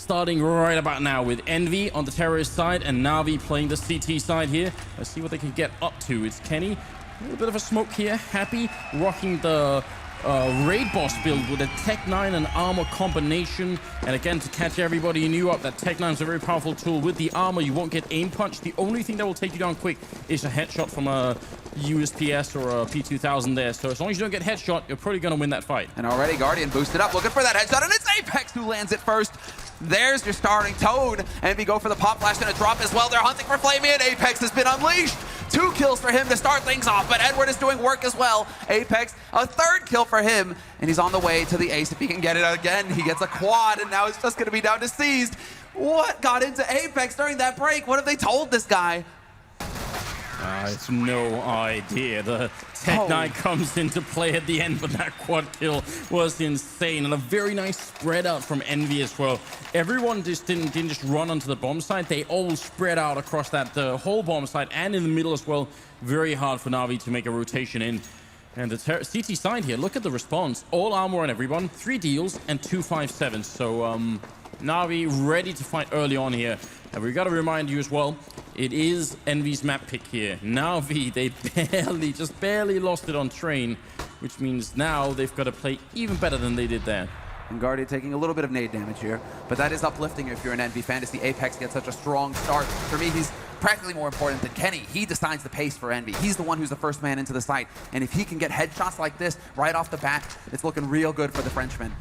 starting right about now with Envy on the terrorist side and Na'Vi playing the CT side here. Let's see what they can get up to. It's Kenny, a little bit of a smoke here. Happy rocking the raid boss build with a Tech 9 and armor combination. And again, to catch everybody new up, that Tech 9 is a very powerful tool. With the armor, you won't get aim punch. The only thing that will take you down quick is a headshot from a USPS or a P2000 there. So as long as you don't get headshot, you're probably going to win that fight. And already Guardian boosted up, looking for that headshot, and it's Apex who lands it first. There's your starting Toad. Envy go for the pop flash, gonna drop as well. They're hunting for Flamey, and Apex has been unleashed. 2 kills for him to start things off, but Edward is doing work as well. Apex, a 3rd kill for him, and he's on the way to the ace. If he can get it again, he gets a quad, and now it's just gonna be down to Seized. What got into Apex during that break? What have they told this guy? It's no idea. The Tech 9 comes into play at the end, but that quad kill was insane. And a very nice spread out from Envy as well. Everyone just didn't just run onto the bomb site. They all spread out across that whole bomb site and in the middle as well. Very hard for Na'Vi to make a rotation in. And the CT side here, look at the response. All armor on everyone, 3 deals and 2 5.7s. So Na'Vi ready to fight early on here. And we got to remind you as well, it is Envy's map pick here. Na'Vi, they barely lost it on train, which means now they've got to play even better than they did there. And Guardian taking a little bit of nade damage here, but that is uplifting if you're an Envy fan to see Apex get such a strong start. For me, he's practically more important than Kenny. He decides the pace for Envy. He's the one who's the first man into the site, and if he can get headshots like this right off the bat, it's looking real good for the Frenchman.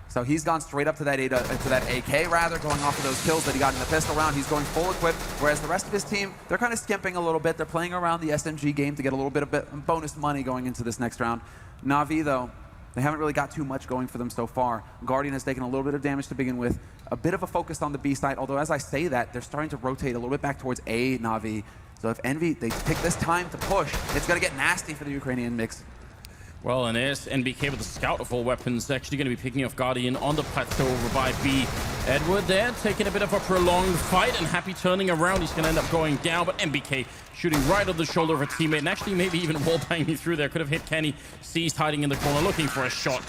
So he's gone straight up to that AK rather, going off of those kills that he got in the pistol round. He's going full equipped, whereas the rest of his team, they're kind of skimping a little bit. They're playing around the SMG game to get a little bit of bonus money going into this next round. Na'Vi, though, they haven't really got too much going for them so far. Guardian has taken a little bit of damage to begin with. A bit of a focus on the B side, although as I say that, they're starting to rotate a little bit back towards A Na'Vi. So if Envy, they pick this time to push, it's going to get nasty for the Ukrainian mix. Well, and there's NBK with the scout of all weapons, actually going to be picking off Guardian on the plateau over by B. Edward there, taking a bit of a prolonged fight, and Happy turning around. He's going to end up going down, but NBK shooting right on the shoulder of a teammate, and actually maybe even wall-banging through there. Could have hit Kenny. Seized hiding in the corner, looking for a shot.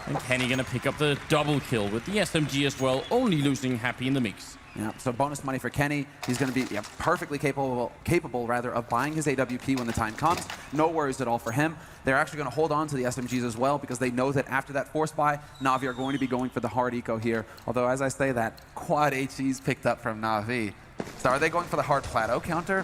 And Kenny going to pick up the double kill with the SMG as well, only losing Happy in the mix. Yeah, so bonus money for Kenny. He's going to be perfectly capable of buying his AWP when the time comes. No worries at all for him. They're actually going to hold on to the SMGs as well because they know that after that force buy, Na'Vi are going to be going for the hard eco here. Although, as I say that, quad HE's picked up from Na'Vi. So are they going for the hard plateau counter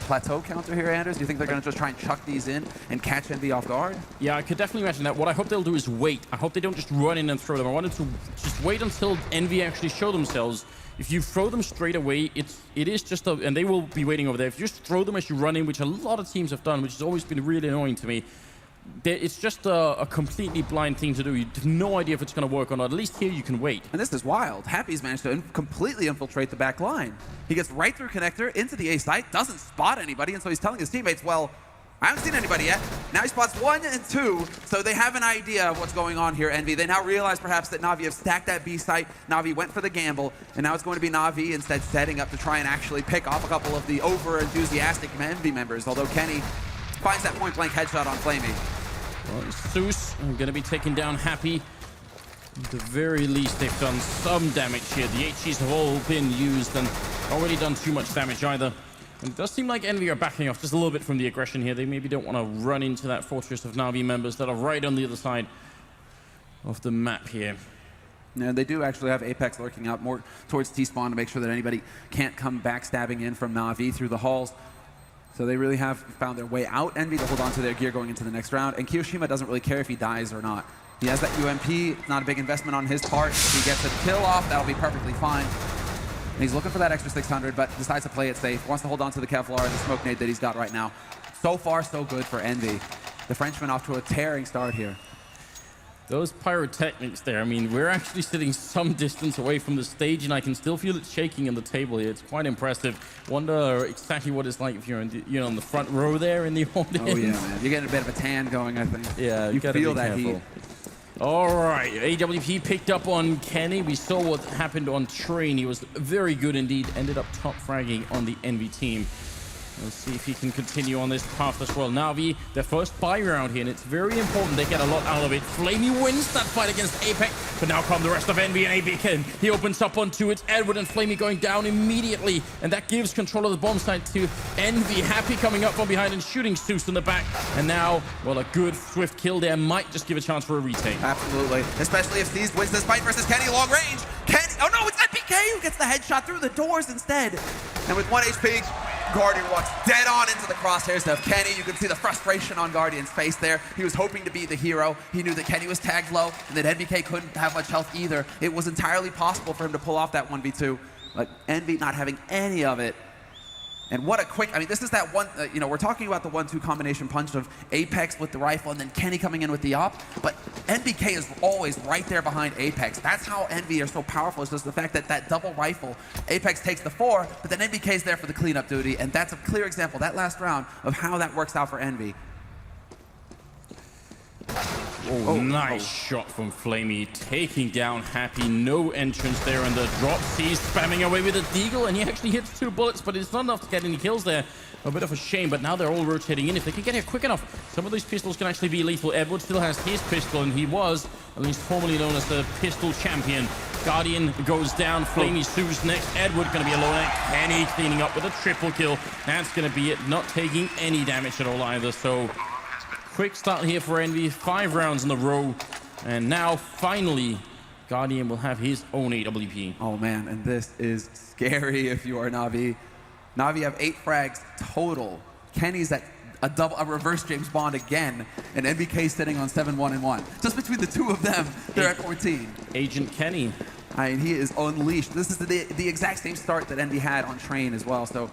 here, Anders? Do you think they're going to just try and chuck these in and catch Envy off guard? Yeah, I could definitely imagine that. What I hope they'll do is wait. I hope they don't just run in and throw them. I wanted to just wait until Envy actually show themselves. If you throw them straight away, it is just a, and they will be waiting over there. If you just throw them as you run in, which a lot of teams have done, which has always been really annoying to me, it's just a completely blind thing to do. You have no idea if it's going to work or not. At least here you can wait. And this is wild. Happy's managed to completely infiltrate the back line. He gets right through connector into the A site, doesn't spot anybody, and so he's telling his teammates, well, I haven't seen anybody yet. Now he spots 1 and 2, so they have an idea of what's going on here, Envy. They now realize perhaps that Na'Vi have stacked that B site. Na'Vi went for the gamble, and now it's going to be Na'Vi instead setting up to try and actually pick off a couple of the over-enthusiastic Envy members, although Kenny finds that point-blank headshot on Flamey. Well, Zeus going to be taking down Happy. At the very least, they've done some damage here. The HEs have all been used and already done too much damage either. And it does seem like Envy are backing off just a little bit from the aggression here. They maybe don't want to run into that fortress of Na'Vi members that are right on the other side of the map here. Yeah, they do actually have Apex lurking out more towards T-spawn to make sure that anybody can't come backstabbing in from Na'Vi through the halls. So they really have found their way out. Envy to hold on to their gear going into the next round. And Kiyoshima doesn't really care if he dies or not. He has that UMP. It's not a big investment on his part. If he gets a kill off, that'll be perfectly fine. And he's looking for that extra 600, but decides to play it safe. Wants to hold on to the Kevlar and the smoke nade that he's got right now. So far, so good for Envy. The Frenchman off to a tearing start here. Those pyrotechnics there, I mean, we're actually sitting some distance away from the stage, and I can still feel it shaking in the table here. It's quite impressive. Wonder exactly what it's like if you're on the front row there in the audience. Oh, yeah, man. You're getting a bit of a tan going, I think. Yeah, you feel that heat. All right, AWP picked up on Kenny. We saw what happened on train. He was very good indeed. Ended up top fragging on the Envy team. Let's see if he can continue on this path as well. Na'Vi, their first buy round here, and it's very important they get a lot out of it. Flamey wins that fight against Apex, but now come the rest of Envy and ABK. He opens up onto it. Edward and Flamey going down immediately, and that gives control of the bomb site to Envy. Happy coming up from behind and shooting Zeus in the back. And now, well, a good swift kill there might just give a chance for a retake. Absolutely, especially if Steez wins this fight versus Kenny long range. Kenny, oh no, it's NPK who gets the headshot through the doors instead. And with 1 HP, Guardian walks dead on into the crosshairs of Kenny. You can see the frustration on Guardian's face there. He was hoping to be the hero. He knew that Kenny was tagged low and that NBK couldn't have much health either. It was entirely possible for him to pull off that 1v2, but Envy not having any of it. And what a quick, I mean, this is that one, you know, we're talking about the 1-2 combination punch of Apex with the rifle and then Kenny coming in with the op, but NBK is always right there behind Apex. That's how Envy are so powerful, is just the fact that that double rifle, Apex takes the 4, but then NBK is there for the cleanup duty, and that's a clear example, that last round, of how that works out for Envy. Oh, nice shot from Flamey, taking down Happy. No entrance there in the drop. He's spamming away with a deagle, and he actually hits 2 bullets, but it's not enough to get any kills there. A bit of a shame, but now they're all rotating in. If they can get here quick enough, some of these pistols can actually be lethal. Edward still has his pistol, and he was, at least formerly known as the pistol champion. Guardian goes down. Flamey Zeus next. Edward going to be alone. Kenny cleaning up with a triple kill. That's going to be it. Not taking any damage at all either, so... Quick start here for Envy, 5 rounds in a row, and now finally Guardian will have his own AWP. Oh man, and this is scary if you are Na'Vi. Na'Vi have 8 frags total. Kenny's at a reverse James Bond again, and NBK sitting on 7-1-1. Just between the two of them, they're at 14. Agent Kenny. I mean, he is unleashed. This is the exact same start that Envy had on Train as well. So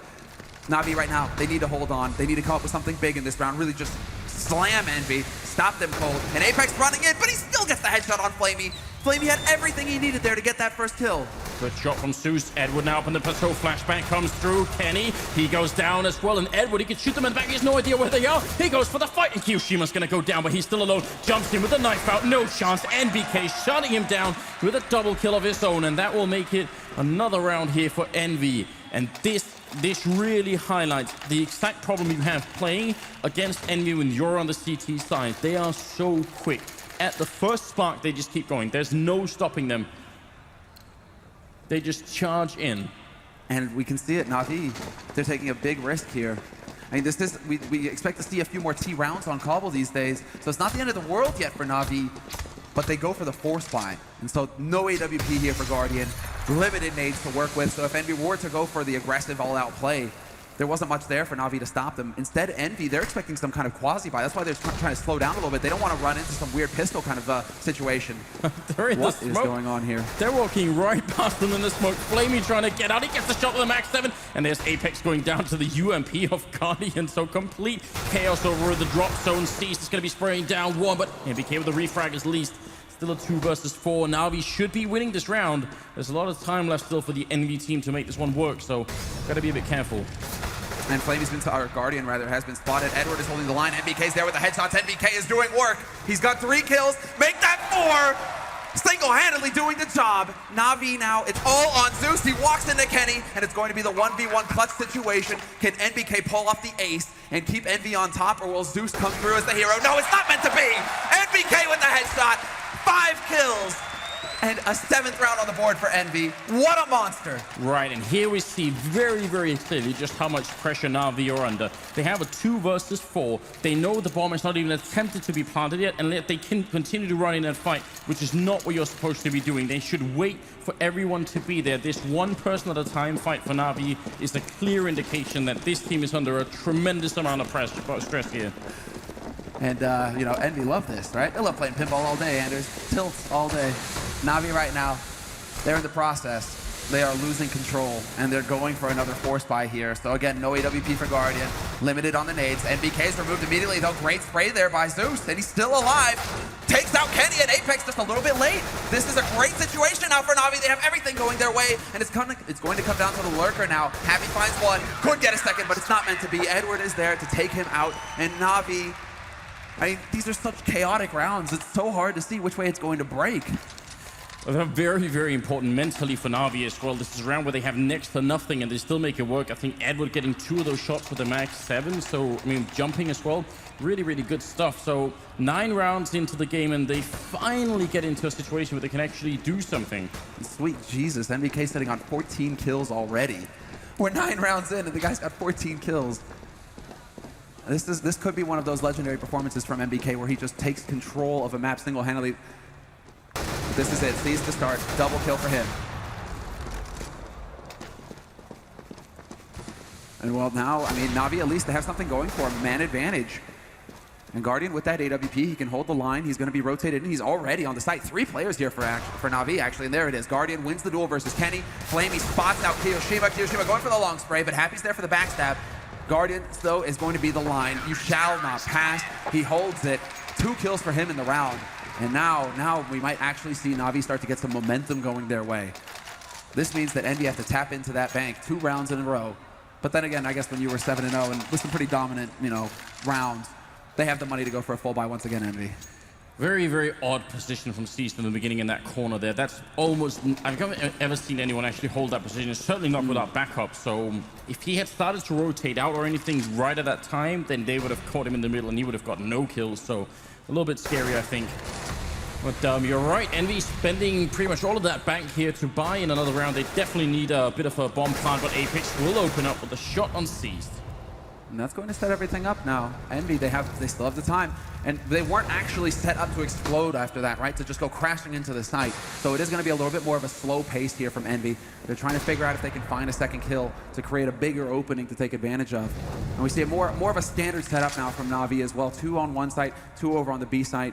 Na'Vi right now, they need to hold on. They need to come up with something big in this round. Really just slam Envy, stop them cold. And Apex running in, but he still gets the headshot on Flamey. Flamey had everything he needed there to get that first kill. Good shot from Zeus. Edward now up in the plateau. Flashbang comes through. Kenny, he goes down as well. And Edward, he can shoot them in the back. He has no idea where they are. He goes for the fight. And Kiyoshima's going to go down, but he's still alone. Jumps in with the knife out. No chance. NBK shutting him down with a double kill of his own. And that will make it another round here for Envy. And this really highlights the exact problem you have playing against Envy when you're on the CT side. They are so quick. At the first spark, they just keep going. There's no stopping them. They just charge in. And we can see it, Na'Vi. They're taking a big risk here. I mean, we expect to see a few more T rounds on Cobble these days. So it's not the end of the world yet for Na'Vi, but they go for the force buy. And so no AWP here for Guardian. Limited nades to work with. So if Envy were to go for the aggressive all-out play, there wasn't much there for Na'Vi to stop them. Instead, Envy, they're expecting some kind of quasi-buy. That's why they're trying to slow down a little bit. They don't want to run into some weird pistol kind of situation. What is going on here? They're walking right past them in the smoke. Flamey trying to get out. He gets the shot with the Max 7. And there's Apex going down to the UMP of Guardian. So complete chaos over the drop zone. Cease is going to be spraying down 1, but NBK with the refrag is least. Still a 2 versus 4. Na'Vi should be winning this round. There's a lot of time left still for the Envy team to make this one work, so got to be a bit careful. And Flamey's been, or Guardian rather, has been spotted. Edward is holding the line. NBK's there with the headshots. NBK is doing work. He's got 3 kills. Make that 4. Single-handedly doing the job. Na'Vi now, it's all on Zeus. He walks into Kenny, and it's going to be the 1v1 clutch situation. Can NBK pull off the ace and keep Envy on top, or will Zeus come through as the hero? No, it's not meant to be. NBK with the headshot. 5 kills. And a 7th round on the board for Envy. What a monster. Right, and here we see very, very clearly just how much pressure Na'Vi are under. They have a 2 versus 4. They know the bomb is not even attempted to be planted yet, and they can continue to run in that fight, which is not what you're supposed to be doing. They should wait for everyone to be there. This one person at a time fight for Na'Vi is a clear indication that this team is under a tremendous amount of stress here. And, you know, Envy love this, right? They love playing pinball all day, Anders. Tilts all day. Na'Vi right now, they're in the process. They are losing control, and they're going for another force buy here. So again, no AWP for Guardian. Limited on the nades. NBK is removed immediately, though. Great spray there by Zeus, and he's still alive. Takes out Kenny and Apex just a little bit late. This is a great situation now for Na'Vi. They have everything going their way, and it's going to come down to the lurker now. Happy finds 1. Could get a second, but it's not meant to be. Edward is there to take him out, and Na'Vi... I mean, these are such chaotic rounds. It's so hard to see which way it's going to break. They're very, very important mentally for Na'Vi as well. This is a round where they have next to nothing and they still make it work. I think Edward getting 2 of those shots with the max 7. So, I mean, jumping as well. Really, really good stuff. So 9 rounds into the game and they finally get into a situation where they can actually do something. Sweet Jesus, NVK sitting on 14 kills already. We're 9 rounds in and the guy's got 14 kills. This could be one of those legendary performances from MBK where he just takes control of a map single-handedly. This is it, sees the start, double kill for him. And well now, I mean, Na'Vi at least they have something going for him, man advantage. And Guardian with that AWP, he can hold the line, he's gonna be rotated in, he's already on the site. 3 players here for Na'Vi actually, and there it is. Guardian wins the duel versus Kenny. Flamey spots out Kiyoshima. Kiyoshima going for the long spray, but Happy's there for the backstab. Guardian, though, is going to be the line. You shall not pass. He holds it. 2 kills for him in the round. And now we might actually see Na'Vi start to get some momentum going their way. This means that Envy have to tap into that bank 2 rounds in a row. But then again, I guess when you were 7-0 and with some pretty dominant, rounds, they have the money to go for a full buy once again, Envy. Very, very odd position from Cease from the beginning in that corner there. That's almost... I've never ever seen anyone actually hold that position. Certainly not without backup. So if he had started to rotate out or anything right at that time, then they would have caught him in the middle and he would have got no kills. So a little bit scary, I think. But you're right. Envy spending pretty much all of that bank here to buy in another round. They definitely need a bit of a bomb plant, but Apex will open up with a shot on Cease. And that's going to set everything up now. Envy, they still have the time. And they weren't actually set up to explode after that, right? To just go crashing into the site. So it is going to be a little bit more of a slow pace here from Envy. They're trying to figure out if they can find a second kill to create a bigger opening to take advantage of. And we see more of a standard setup now from Na'Vi as well. 2 on one site, 2 over on the B site.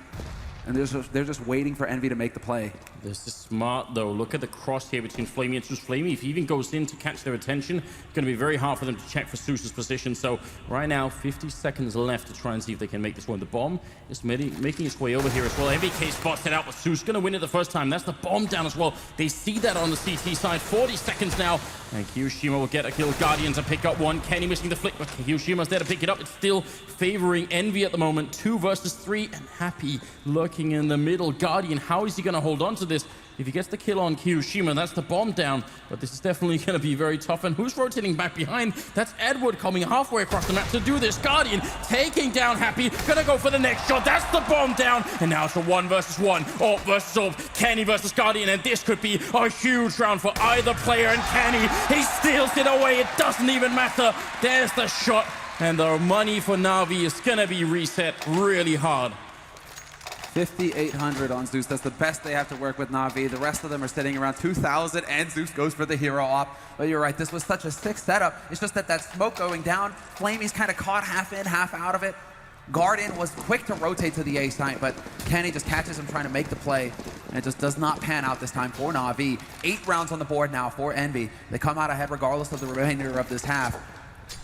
And they're just waiting for Envy to make the play. This is smart, though. Look at the cross here between Flamey and Zeus. Flamey, if he even goes in to catch their attention, it's going to be very hard for them to check for Zeus's position. So right now, 50 seconds left to try and see if they can make this one. The bomb is making its way over here as well. MBK spots it out, but Zeus going to win it the first time. That's the bomb down as well. They see that on the CT side. 40 seconds now. And Kiyoshima will get a kill. Guardian to pick up 1. Kenny missing the flick, but Kiyoshima's there to pick it up. It's still favoring Envy at the moment. 2 versus 3, and Happy lurking in the middle. Guardian, how is he going to hold on to this? If he gets the kill on Kiyoshima, that's the bomb down. But this is definitely going to be very tough. And who's rotating back behind? That's Edward coming halfway across the map to do this. Guardian taking down Happy. Going to go for the next shot. That's the bomb down. And now it's a 1 versus 1. Orb versus Orb. Kenny versus Guardian. And this could be a huge round for either player. And Kenny, he steals it away. It doesn't even matter. There's the shot. And the money for Na'Vi is going to be reset really hard. 5,800 on Zeus. That's the best they have to work with Na'Vi. The rest of them are sitting around 2,000, and Zeus goes for the hero op. But you're right, this was such a sick setup. It's just that smoke going down, Flamey's kind of caught half in, half out of it. Guardian was quick to rotate to the A site, but Kenny just catches him trying to make the play, and it just does not pan out this time for Na'Vi. 8 rounds on the board now for Envy. They come out ahead regardless of the remainder of this half.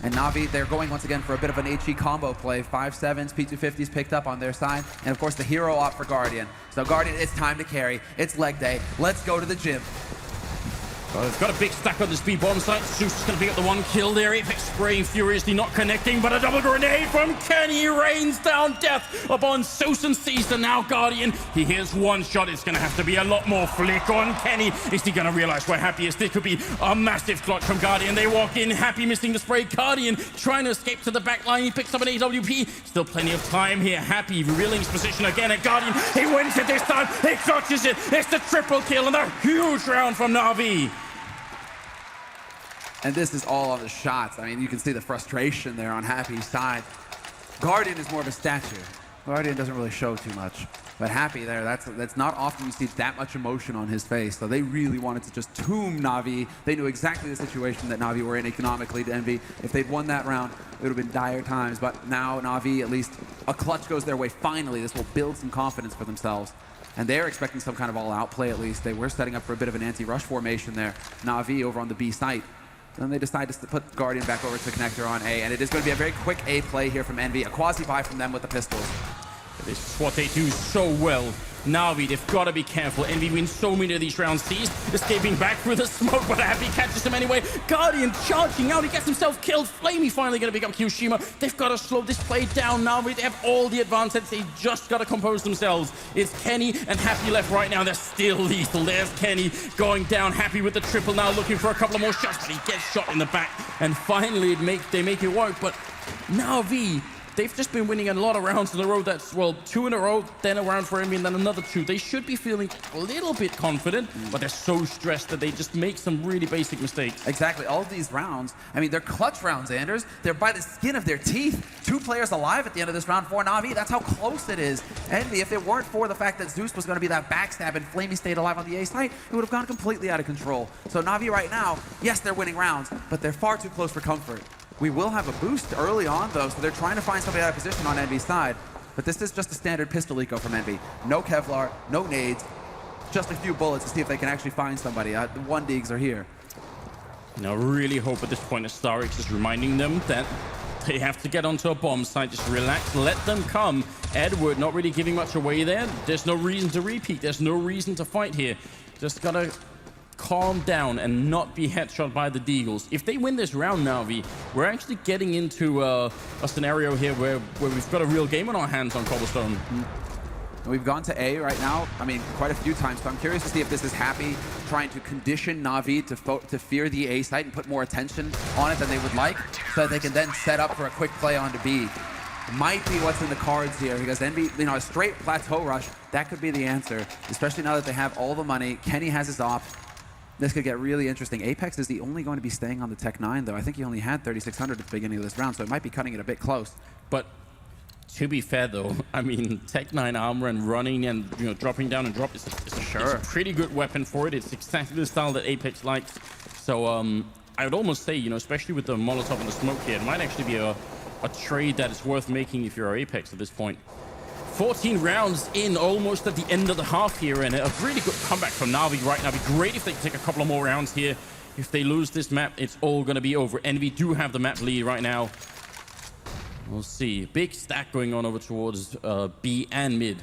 And Na'Vi, they're going once again for a bit of an HE combo play. 5-7s, P250s picked up on their side. And of course the hero op for Guardian. So Guardian, it's time to carry. It's leg day. Let's go to the gym. Well, they've got a big stack on this B bomb site. Zeus is going to pick up the 1 kill there. Apex spraying furiously, not connecting, but a double grenade from Kenny rains down death upon Zeus and Cease. And now Guardian, he hears 1 shot. It's going to have to be a lot more flick on Kenny. Is he going to realize where Happy is? This could be a massive clutch from Guardian. They walk in, Happy missing the spray. Guardian trying to escape to the back line. He picks up an AWP. Still plenty of time here. Happy revealing his position again at Guardian. He wins it this time. He clutches it. It's the triple kill and a huge round from Na'Vi. And this is all on the shots. I mean, you can see the frustration there on Happy's side. Guardian is more of a statue. Guardian doesn't really show too much. But Happy there, that's not often you see that much emotion on his face. So they really wanted to just tomb Na'Vi. They knew exactly the situation that Na'Vi were in economically to Envy. If they'd won that round, it would have been dire times. But now Na'Vi, at least a clutch goes their way. Finally, this will build some confidence for themselves. And they're expecting some kind of all-out play at least. They were setting up for a bit of an anti-rush formation there. Na'Vi over on the B site. Then they decide to put Guardian back over to connector on A, and it is going to be a very quick A play here from Envy. A quasi-buy from them with the pistols. This is what they do so well. Na'Vi, they've got to be careful. EnVy wins so many of these rounds. Sees escaping back through the smoke, but Happy catches him anyway. Guardian charging out. He gets himself killed. Flamey finally going to pick up Kyoshima. They've got to slow this play down. Na'Vi, they have all the advantage. They just got to compose themselves. It's Kenny and Happy left right now. They're still lethal. There's Kenny going down. Happy with the triple now, looking for a couple of more shots, but he gets shot in the back. And finally, they make it work. But Na'Vi, they've just been winning a lot of rounds in a row. That's, well, 2 in a row, then a round for EnVy, and then another 2. They should be feeling a little bit confident, but they're so stressed that they just make some really basic mistakes. Exactly. All of these rounds, I mean, they're clutch rounds, Anders. They're by the skin of their teeth. 2 players alive at the end of this round for Na'Vi. That's how close it is. EnVy, if it weren't for the fact that Zeus was going to be that backstab and Flamey stayed alive on the A site, it would have gone completely out of control. So Na'Vi right now, yes, they're winning rounds, but they're far too close for comfort. We will have a boost early on, though, so they're trying to find somebody out of position on EnVy's side. But this is just a standard pistol eco from EnVy. No Kevlar, no nades, just a few bullets to see if they can actually find somebody. The 1Digs are here. Now, really hope at this point that Starix is reminding them that they have to get onto a bomb site. Just relax, let them come. Edward not really giving much away there. There's no reason to repeat. There's no reason to fight here. Just gotta calm down and not be headshot by the Deagles. If they win this round now, we're actually getting into a scenario here where we've got a real game on our hands on Cobblestone. We've gone to A right now, I mean, quite a few times, so I'm curious to see if this is Happy trying to condition Na'Vi to fear the A site and put more attention on it than they would like, so that they can then set up for a quick play onto B. Might be what's in the cards here, because EnVy, you know, a straight plateau rush, that could be the answer, especially now that they have all the money. Kenny has his op. This could get really interesting. Apex is the only going to be staying on the Tech 9, though. I think he only had 3,600 at the beginning of this round, so it might be cutting it a bit close. But to be fair, though, I mean, Tech 9 armor and running and, you know, dropping down and drop is a pretty good weapon for it. It's exactly the style that Apex likes. So I would almost say, you know, especially with the Molotov and the smoke here, it might actually be a trade that is worth making if you're Apex at this point. 14 rounds in, almost at the end of the half here, and a really good comeback from Na'Vi right now. It'd be great if they take a couple of more rounds here. If they lose this map, it's all going to be over. EnVy do have the map lead right now. We'll see. Big stack going on over towards B and mid.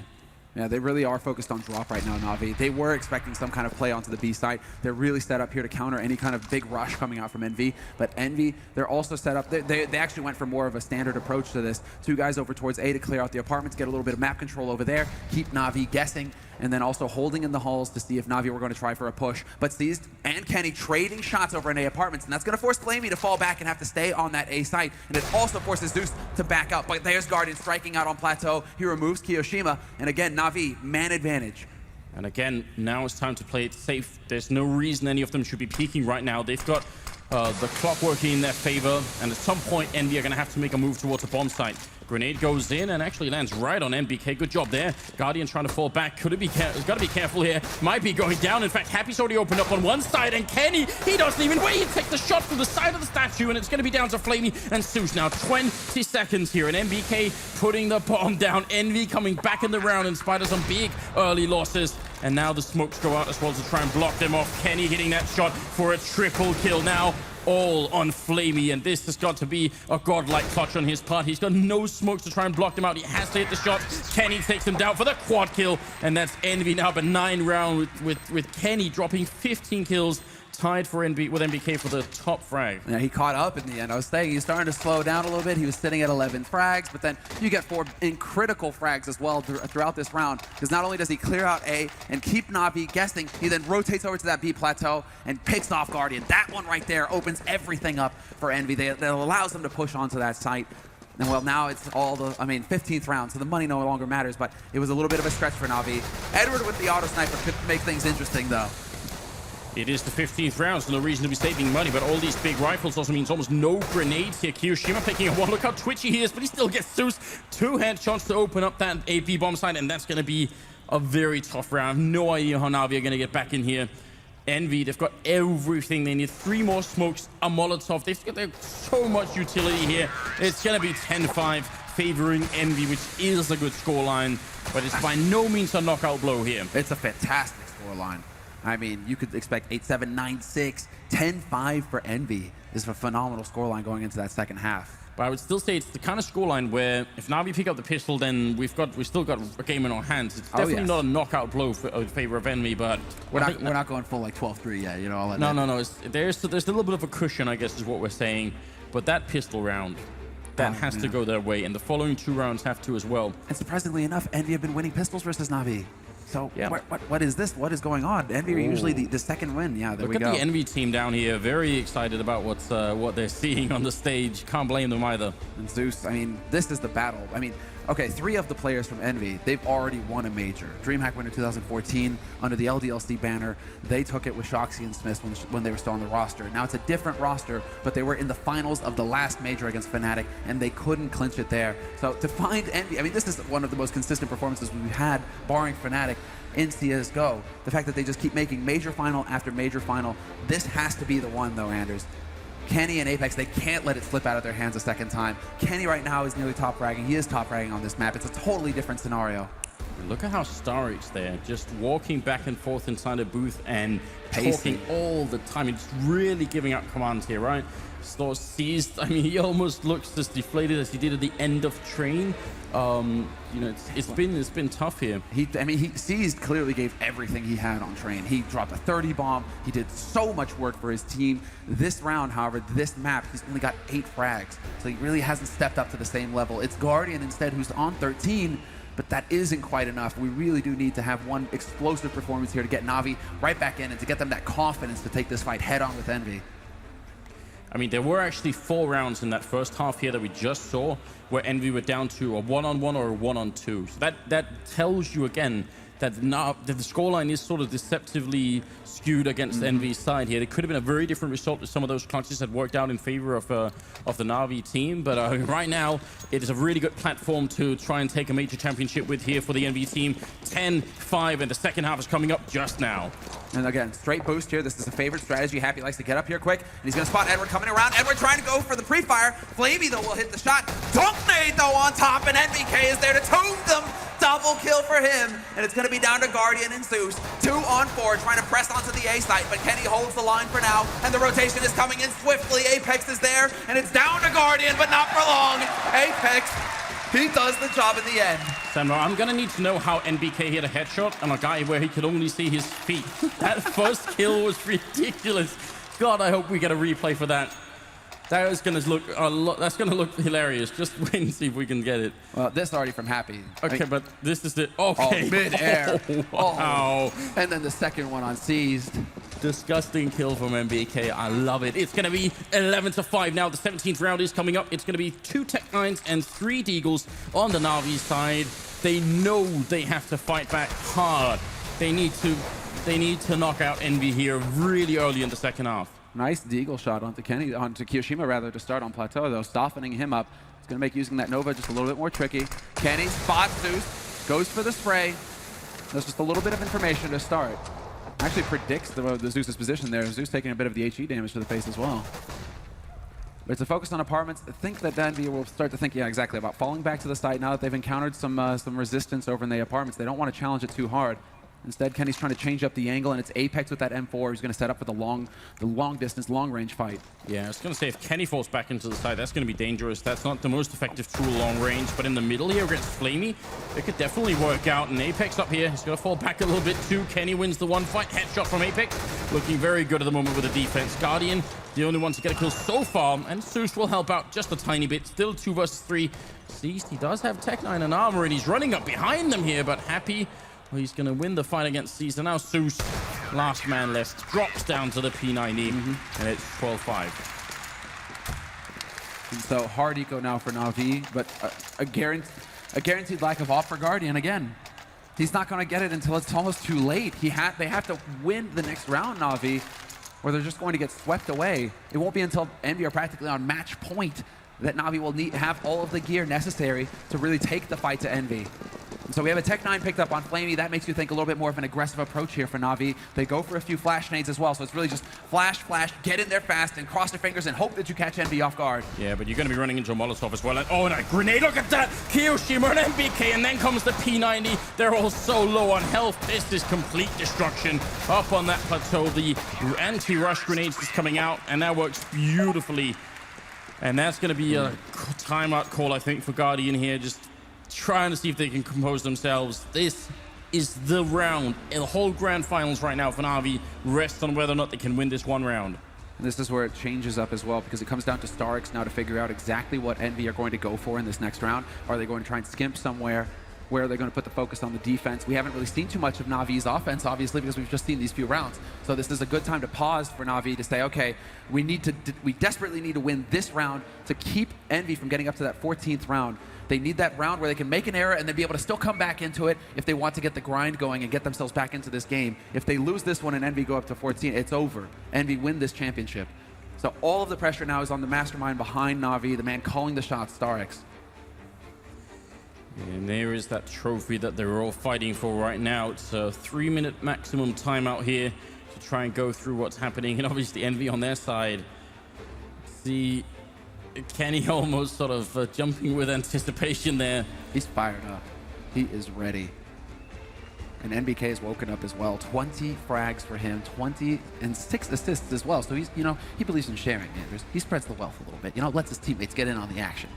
Yeah, they really are focused on drop right now, Na'Vi. They were expecting some kind of play onto the B side. They're really set up here to counter any kind of big rush coming out from EnVy. But EnVy, they're also set up. They actually went for more of a standard approach to this. 2 guys over towards A to clear out the apartments, get a little bit of map control over there, keep Na'Vi guessing, and then also holding in the halls to see if Na'Vi were going to try for a push. But Seized and Kenny trading shots over in A apartments, and that's going to force Flamey to fall back and have to stay on that A site. And it also forces Zeus to back up. But there's Guardian striking out on Plateau. He removes Kyoshima. And again, Na'Vi, man advantage. And again, now it's time to play it safe. There's no reason any of them should be peeking right now. They've got the clock working in their favor. And at some point, EnVy are going to have to make a move towards a bomb site. Grenade goes in and actually lands right on NBK. Good job there. Guardian trying to fall back. Got to be careful here. Might be going down. In fact, Happy's already opened up on one side, and Kenny, he doesn't even wait. He takes the shot through the side of the statue, and it's going to be down to Flamey and Zeus now. 20 seconds here, and NBK putting the bomb down. EnVy coming back in the round in spite of some big early losses. And now the smokes go out as well to try and block them off. Kenny hitting that shot for a triple kill now. All on Flamey, and this has got to be a godlike clutch on his part. He's got no smokes to try and block them out. He has to hit the shot. Kenny takes him down for the quad kill, and that's EnVy now, but 9 round with Kenny dropping 15 kills, tied for NBK for the top frag. Yeah, he caught up in the end. I was saying he's starting to slow down a little bit. He was sitting at 11 frags, but then you get 4 critical frags as well throughout this round, because not only does he clear out A and keep Na'Vi guessing, he then rotates over to that B plateau and picks off Guardian. That one right there opens everything up for EnVy. That allows them to push onto that site. And well, now it's all the, 15th round, so the money no longer matters, but it was a little bit of a stretch for Na'Vi. Edward with the auto sniper could make things interesting, though. It is the 15th round, so no reason to be saving money, but all these big rifles also means almost no grenades here. Kyoshima picking up one. Look how twitchy he is, but he still gets Zeus 2 headshots to open up that AP bomb site, and that's going to be a very tough round. I have no idea how Na'Vi are going to get back in here. EnVy, they've got everything they need. 3 more smokes, a Molotov. They've got so much utility here. It's going to be 10-5 favoring EnVy, which is a good scoreline, but it's by no means a knockout blow here. It's a fantastic scoreline. I mean, you could expect 8-7, 9-6, 10-5 for EnVy. This is a phenomenal scoreline going into that second half. But I would still say it's the kind of scoreline where if Na'Vi pick up the pistol, then we've still got a game in our hands. It's definitely not a knockout blow in favor of EnVy, but we're not going full like 12-3 yet. You know, all that. No. There's a little bit of a cushion, I guess, is what we're saying. But that pistol round, that has to go their way, and the following 2 rounds have to as well. And surprisingly enough, EnVy have been winning pistols versus Na'Vi. So yeah. What is this? What is going on? EnVy are usually the second win. Yeah, there we go. Look at the EnVy team down here. Very excited about what they're seeing on the stage. Can't blame them either. And Zeus, I mean, this is the battle. I mean, okay, 3 of the players from EnVy, they've already won a major. DreamHack winner 2014 under the LDLC banner. They took it with Shoxy and Smith when they were still on the roster. Now it's a different roster, but they were in the finals of the last major against Fnatic, and they couldn't clinch it there. So to find EnVy, I mean, this is one of the most consistent performances we've had, barring Fnatic, in CSGO. The fact that they just keep making major final after major final. This has to be the one, though, Anders. Kenny and Apex, they can't let it slip out of their hands a second time. Kenny right now is nearly top fragging. He is top fragging on this map. It's a totally different scenario. Look at how Starry's there, just walking back and forth inside a booth and talking all the time. He's really giving out commands here, right? Star seized. I mean, he almost looks as deflated as he did at the end of Train. You know, it's been tough here. He Seized clearly gave everything he had on Train. He dropped a 30 bomb. He did so much work for his team. This round, however, this map, he's only got 8 frags, so he really hasn't stepped up to the same level. It's Guardian instead who's on 13. But that isn't quite enough. We really do need to have one explosive performance here to get Na'Vi right back in and to get them that confidence to take this fight head on with EnVy. I mean, there were actually 4 rounds in that first half here that we just saw where EnVy were down to a 1-on-1 or a 1-on-2. So that tells you again that the scoreline is sort of deceptively skewed against EnVy's side here. It could have been a very different result if some of those clutches had worked out in favor of the Na'Vi team. But right now, it is a really good platform to try and take a major championship with here for the EnVy team. 10-5, and the second half is coming up just now. And again, straight boost here. This is a favorite strategy. Happy likes to get up here quick. And he's going to spot Edward coming around. Edward trying to go for the pre-fire. Flamey, though, will hit the shot. Dunk nade, though, on top. And NBK is there to tomb them. Double kill for him. And it's going to be down to Guardian and Zeus. 2 on 4, trying to press onto the A site. But Kenny holds the line for now. And the rotation is coming in swiftly. Apex is there. And it's down to Guardian, but not for long. Apex, he does the job in the end. Sandra, I'm going to need to know how NBK hit a headshot on a guy where he could only see his feet. That first kill was ridiculous. God, I hope we get a replay for that. That is going to look that's going to look hilarious. Just wait and see if we can get it. Well, this already from Happy. Okay, but this is the okay. Oh, mid-air. Wow. Oh. And then the second one on Seized. Disgusting kill from NBK. I love it. It's going to be 11-5 now. The 17th round is coming up. It's going to be 2 Tech-9s and 3 Deagles on the Na'Vi side. They know they have to fight back hard. They need to knock out EnVy here really early in the second half. Nice Deagle shot onto Kiyoshima rather to start on Plateau, though, softening him up. It's going to make using that Nova just a little bit more tricky. Kenny spots Zeus, goes for the spray. There's just a little bit of information to start. Actually predicts the Zeus's position there. Zeus taking a bit of the HE damage to the face as well. But it's a focus on apartments. I think that EnVy will start to think, yeah, exactly, about falling back to the site now that they've encountered some resistance over in the apartments. They don't want to challenge it too hard. Instead, Kenny's trying to change up the angle, and it's Apex with that M4 who's going to set up for the long distance, long range fight. Yeah, I was going to say, if Kenny falls back into the side, that's going to be dangerous. That's not the most effective tool long range, but in the middle here against Flamey, it could definitely work out. And Apex up here, he's going to fall back a little bit too. Kenny wins the one fight. Headshot from Apex, looking very good at the moment with the defense. Guardian, the only one to get a kill so far, and Zeus will help out just a tiny bit. Still 2 versus 3. Seized, he does have Tech-9 and armor, and he's running up behind them here, but Happy, well, he's going to win the fight against Seized. And now Zeus, last man left, drops down to the P90, and it's 12-5. And so hard eco now for Na'Vi, but a guaranteed lack of off for Guardian again. He's not going to get it until it's almost too late. They have to win the next round, Na'Vi, or they're just going to get swept away. It won't be until EnVy are practically on match point that Na'Vi will have all of the gear necessary to really take the fight to EnVy. And so we have a Tech-9 picked up on Flamey. That makes you think a little bit more of an aggressive approach here for Na'Vi. They go for a few flash nades as well, so it's really just flash, get in there fast, and cross your fingers and hope that you catch EnVy off guard. Yeah, but you're going to be running into a Molotov as well. And, oh, and a grenade, look at that! Kiyoshima and NBK, and then comes the P90. They're all so low on health. This is complete destruction. Up on that plateau, the anti-rush grenades is coming out, and that works beautifully. And that's going to be a timeout call, I think, for Guardian here. Just trying to see if they can compose themselves. This is the round. The whole grand finals right now for Na'Vi rests on whether or not they can win this one round. And this is where it changes up as well, because it comes down to Starix now to figure out exactly what EnVy are going to go for in this next round. Are they going to try and skimp somewhere? Where are they going to put the focus on the defense? We haven't really seen too much of Navi's offense, obviously, because we've just seen these few rounds. So this is a good time to pause for Na'Vi to say, okay, we desperately need to win this round to keep EnVy from getting up to that 14th round. They need that round where they can make an error and then be able to still come back into it if they want to get the grind going and get themselves back into this game. If they lose this one and EnVy go up to 14, it's over. EnVy win this championship. So all of the pressure now is on the mastermind behind Na'Vi, the man calling the shots, Starix. And there is that trophy that they're all fighting for right now. It's a 3-minute maximum timeout here to try and go through what's happening. And obviously EnVy on their side. See Kenny almost sort of jumping with anticipation there. He's fired up. He is ready. And NBK has woken up as well. 20 frags for him, 20 and 6 assists as well. So he's, you know, he believes in sharing. He spreads the wealth a little bit. You know, lets his teammates get in on the action.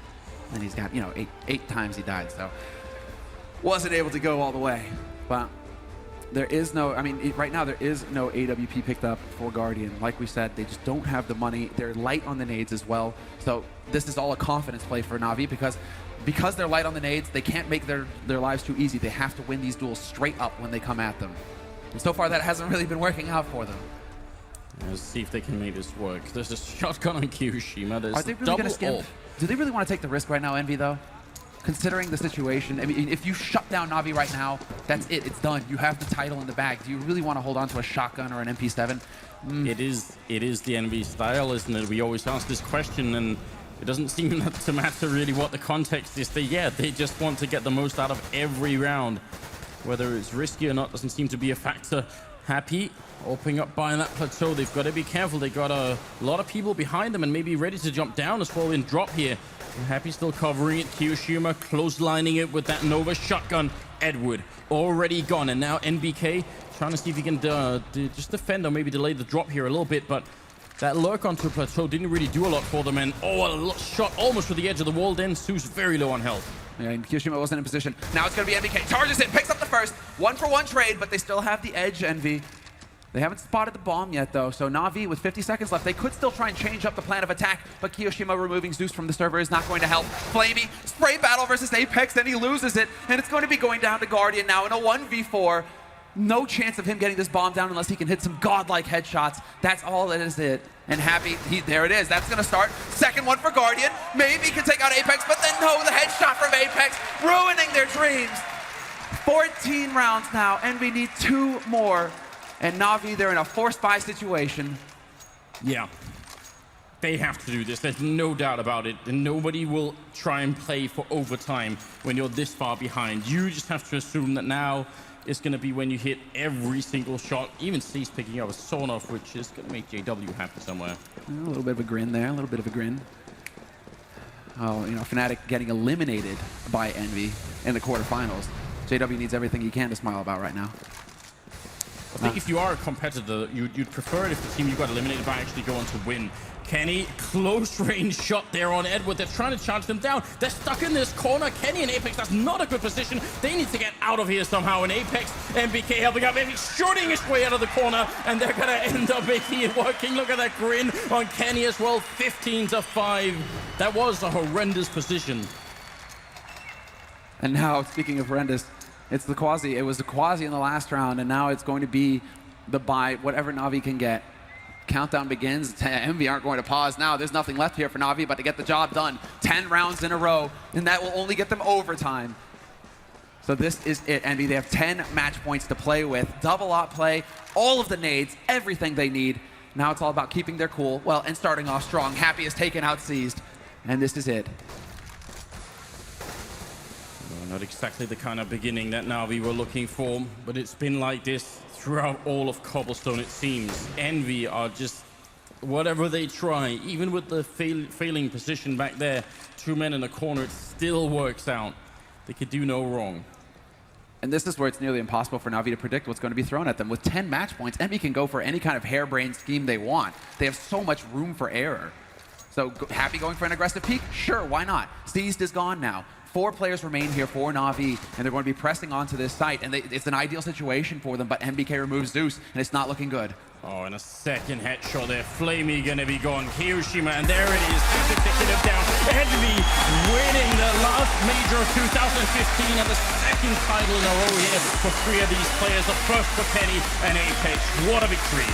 And he's got, you know, eight times he died. So wasn't able to go all the way. But there is no, I mean, right now there is no AWP picked up for Guardian. Like we said, they just don't have the money. They're light on the nades as well. So this is all a confidence play for Na'Vi because they're light on the nades, they can't make their lives too easy. They have to win these duels straight up when they come at them. And so far that hasn't really been working out for them. Let's see if they can make this work. There's a shotgun on Kiyoshima. There's Are they really going to skip? ult. Do they really want to take the risk right now, EnVy, though? Considering the situation, I mean, if you shut down Na'Vi right now, that's it. It's done. You have the title in the bag. Do you really want to hold on to a shotgun or an MP7? It is the EnVy style, isn't it? We always ask this question, and it doesn't seem to matter really what the context is. They just want to get the most out of every round. Whether it's risky or not doesn't seem to be a factor. Happy opening up by that plateau. They've got to be careful. They've got a lot of people behind them and maybe ready to jump down as well in drop here. Happy still covering it. Kiyoshima closelining it with that Nova shotgun. Edward already gone, and now NBK trying to see if he can just defend or maybe delay the drop here a little bit, but that lurk onto a plateau didn't really do a lot for them, and a shot almost to the edge of the wall. Then Su's very low on health. Yeah, and Kiyoshima wasn't in position. Now it's going to be NBK. Charges it, picks up the first. 1-for-1 trade, but they still have the edge, EnVy. They haven't spotted the bomb yet, though, so Na'Vi, with 50 seconds left, they could still try and change up the plan of attack, but Kiyoshima removing Zeus from the server is not going to help. Flamey, spray battle versus Apex, then he loses it, and it's going to be going down to Guardian now in a 1v4. No chance of him getting this bomb down unless he can hit some godlike headshots. That's all that is it. And Happy, there it is. That's going to start. Second one for Guardian. Maybe he can take out Apex, but then no, the headshot from Apex, ruining their dreams. 14 rounds now. EnVy need 2 more. And Na'Vi, they're in a forced buy situation. Yeah. They have to do this. There's no doubt about it. And nobody will try and play for overtime when you're this far behind. You just have to assume that now it's going to be when you hit every single shot. Even C's picking up a sawn-off, which is going to make JW happy somewhere. A little bit of a grin there, a little bit of a grin. Oh, you know, Fnatic getting eliminated by EnVy in the quarterfinals. JW needs everything he can to smile about right now. I think if you are a competitor, you'd prefer it if the team you got eliminated by actually go on to win. Kenny, close range shot there on Edward. They're trying to charge them down. They're stuck in this corner. Kenny and Apex, that's not a good position. They need to get out of here somehow. And Apex, NBK helping out, maybe shooting his way out of the corner. And they're going to end up making it working. Look at that grin on Kenny as well. 15-5. That was a horrendous position. And now, speaking of horrendous, it's the Quasi. It was the Quasi in the last round, and now it's going to be the buy, whatever Na'Vi can get. Countdown begins. EnVy aren't going to pause now. There's nothing left here for Na'Vi but to get the job done. 10 rounds in a row, and that will only get them overtime. So this is it, EnVy. They have 10 match points to play with. Double op play, all of the nades, everything they need. Now it's all about keeping their cool, well, and starting off strong. Happy is taken out seized, and this is it. Not exactly the kind of beginning that Na'Vi were looking for, but it's been like this throughout all of Cobblestone, it seems. EnVy are just, whatever they try, even with the failing position back there, 2 men in a corner, it still works out. They could do no wrong. And this is where it's nearly impossible for Na'Vi to predict what's going to be thrown at them. With 10 match points, EnVy can go for any kind of harebrained scheme they want. They have so much room for error. So Happy going for an aggressive peek? Sure, why not? Seized is gone now. 4 players remain here for Na'Vi, and they're going to be pressing onto this site, and it's an ideal situation for them, but MBK removes Zeus, and it's not looking good. Oh, and a second headshot there. Flamey gonna be gone. Hiroshima, and there it is. Executive down. EnVy winning the last major of 2015 and the second title in a row here for 3 of these players. The first for Kenny and Apex. What a victory.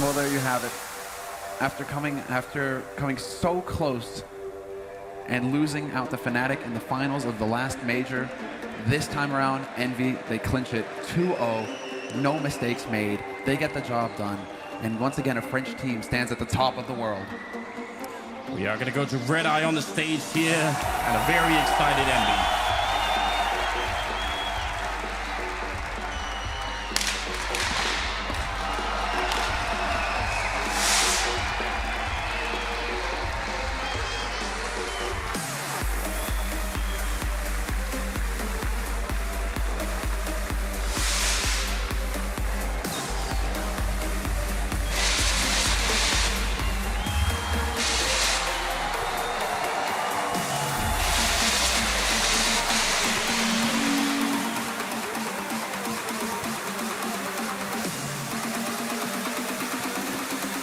Well, there you have it. After coming so close and losing out to Fnatic in the finals of the last major, this time around, EnVy, they clinch it 2-0. No mistakes made. They get the job done. And once again, a French team stands at the top of the world. We are going to go to Red Eye on the stage here, and a very excited EnVy.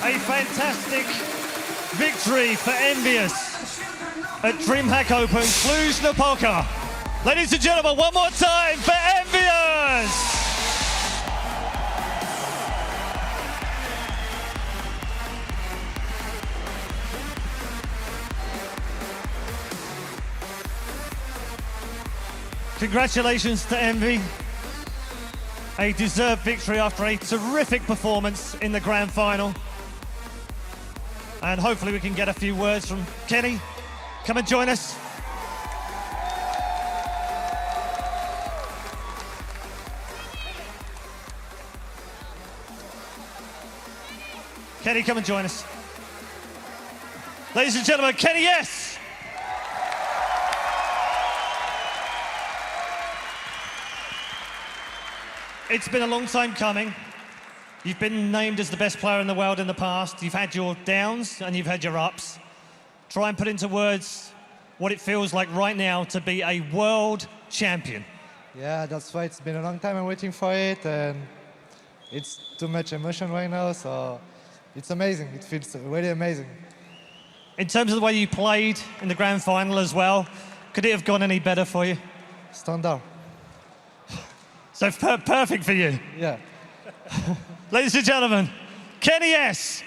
A fantastic victory for EnVyUs at DreamHack Open, Cluj, Napoca. Ladies and gentlemen, one more time for EnVyUs! Congratulations to EnVy. A deserved victory after a terrific performance in the grand final. And hopefully we can get a few words from Kenny. Come and join us. Kenny, come and join us. Ladies and gentlemen, Kenny, yes! It's been a long time coming. You've been named as the best player in the world in the past. You've had your downs and you've had your ups. Try and put into words what it feels like right now to be a world champion. Yeah, that's right. It's been a long time I'm waiting for it, and it's too much emotion right now, so it's amazing. It feels really amazing. In terms of the way you played in the grand final as well, could it have gone any better for you? Standard. So perfect for you. Yeah. Ladies and gentlemen, Kenny S.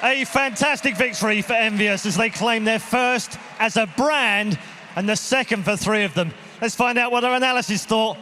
A fantastic victory for EnVyUs as they claim their first as a brand and the second for 3 of them. Let's find out what our analysis thought.